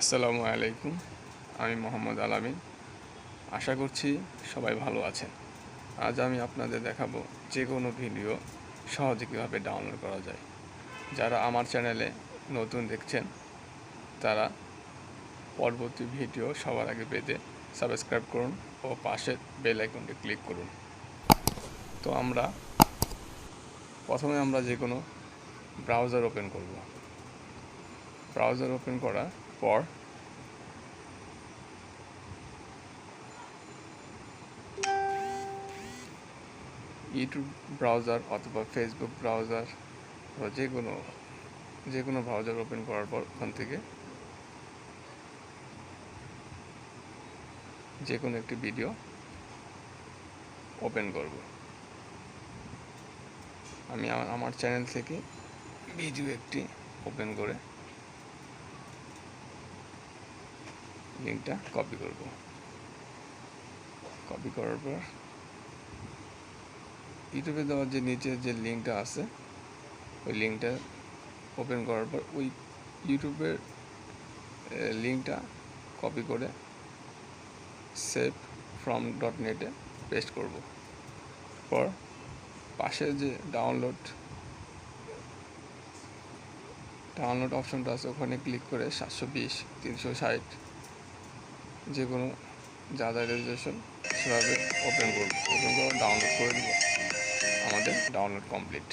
আসসালামু আলাইকুম। আমি মোহাম্মদ আলামিন। আশা করছি সবাই ভালো আছেন। আজ আমি আপনাদের দেখাবো যে কোনো ভিডিও সহজে কীভাবে ডাউনলোড করা যায়। যারা আমার চ্যানেলে নতুন দেখছেন তারা পরবর্তী ভিডিও সবার আগে পেতে সাবস্ক্রাইব করুন ও পাশের বেল আইকনটি ক্লিক করুন। তো প্রথমে আমরা যে কোনো ব্রাউজার ওপেন করব। ব্রাউজার ওপেন করার পর ইউটিউব ব্রাউজার অথবা ফেসবুক ব্রাউজার বা যে কোনো ব্রাউজার ওপেন করার পর ওখান থেকে যে কোনো একটি ভিডিও ওপেন করব। আমি আমার চ্যানেল থেকে ভিডিও একটি ওপেন করে লিঙ্কটা কপি করব। কপি করার পর ইউটিউবে দেওয়ার যে নিচে যে লিঙ্কটা আছে ওই লিঙ্কটা ওপেন করার পর ওই ইউটিউবের লিঙ্কটা কপি করে সেভ ফ্রম .net-এ পেস্ট করব। পর পাশে যে ডাউনলোড অপশনটা আছে ওখানে ক্লিক করে 720, 360 যে কোনো যা রেজুলেশন সেভাবে ওপেন করে ডাউনলোড করে দিব। আমাদের ডাউনলোড কমপ্লিট।